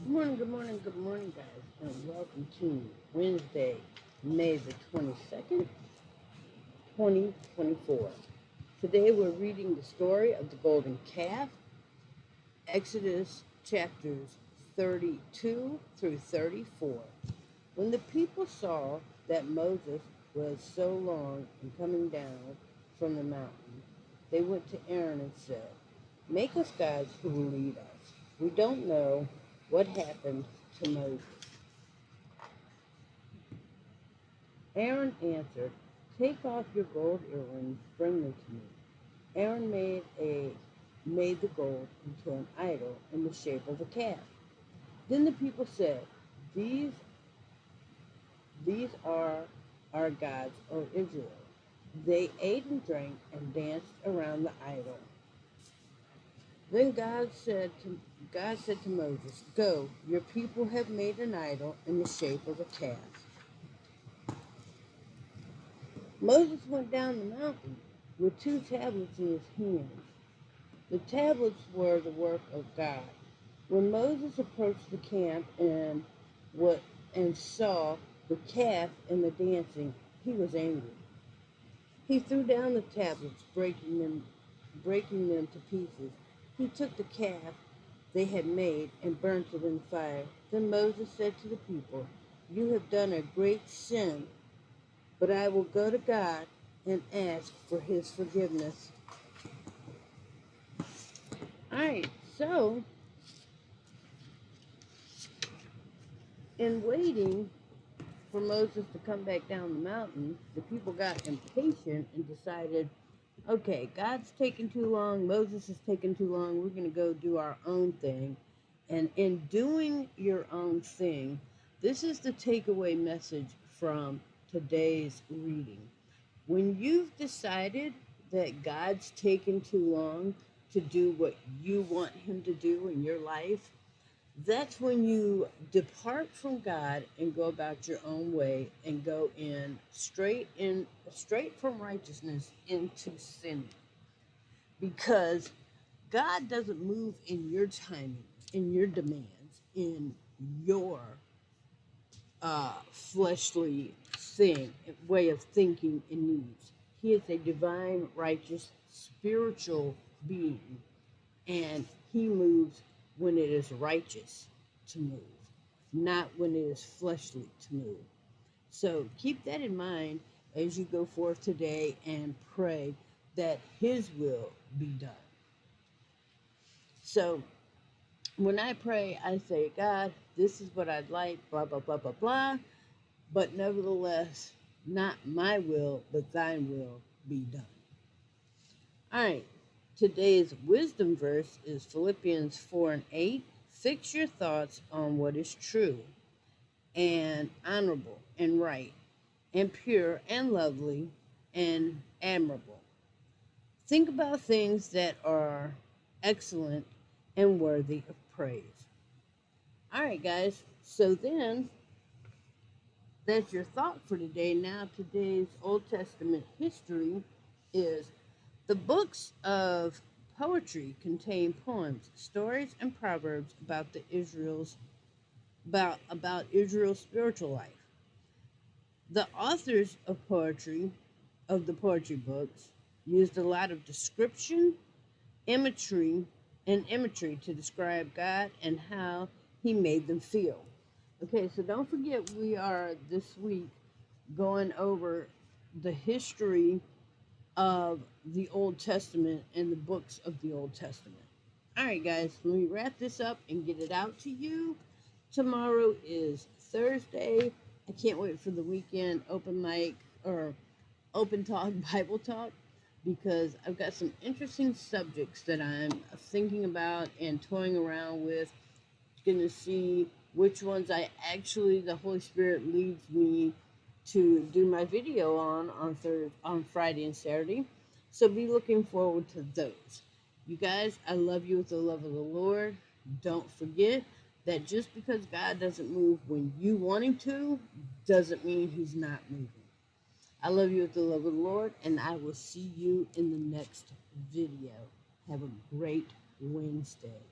Good morning, guys, and welcome to Wednesday, May the 22nd, 2024. Today we're reading the story of the golden calf, Exodus chapters 32 through 34. When the people saw that Moses was so long in coming down from the mountain, they went to Aaron and said, "Make us gods who will lead us. We don't know what happened to Moses." Aaron answered, "Take off your gold earrings, bring them to me." Aaron made the gold into an idol in the shape of a calf. Then the people said, "These these are our gods, O Israel." They ate and drank and danced around the idol. Then God said to Moses, "Go, your people have made an idol in the shape of a calf." Moses went down the mountain with two tablets in his hands. The tablets were the work of God. When Moses approached the camp and saw the calf and the dancing, he was angry. He threw down the tablets, breaking them to pieces. He took the calf they had made and burnt it in the fire. Then Moses said to the people, "You have done a great sin, but I will go to God and ask for his forgiveness." All right, so in waiting for Moses to come back down the mountain, the people got impatient and decided, okay, God's taking too long, Moses is taking too long, we're going to go do our own thing. And in doing your own thing, this is the takeaway message from today's reading. When you've decided that God's taken too long to do what you want him to do in your life, that's when you depart from God and go about your own way and go straight from righteousness into sin. Because God doesn't move in your timing, in your demands, in your fleshly way of thinking and needs. He is a divine, righteous, spiritual being, and he moves when it is righteous to move, not when it is fleshly to move. So keep that in mind as you go forth today and pray that his will be done. So when I pray, I say, "God, this is what I'd like, blah, blah, blah, blah, blah. But nevertheless, not my will, but thine will be done." All right. Today's wisdom verse is Philippians 4 and 8. Fix your thoughts on what is true and honorable and right and pure and lovely and admirable. Think about things that are excellent and worthy of praise. All right, guys. So then, that's your thought for today. Now, today's Old Testament history is the books of poetry contain poems, stories, and proverbs about Israel's spiritual life. The authors of the poetry books used a lot of description, imagery, and imagery to describe God and how he made them feel. Okay, so don't forget we are this week going over the history of the Old Testament and the books of the Old Testament. All right, guys, let me wrap this up and get it out to you. Tomorrow is Thursday. I can't wait for the weekend open mic or open talk, Bible talk, because I've got some interesting subjects that I'm thinking about and toying around with. Going to see which ones the Holy Spirit leads me to do my video on Friday and Saturday. So be looking forward to those. You guys, I love you with the love of the Lord. Don't forget that just because God doesn't move when you want him to, doesn't mean he's not moving. I love you with the love of the Lord, and I will see you in the next video. Have a great Wednesday.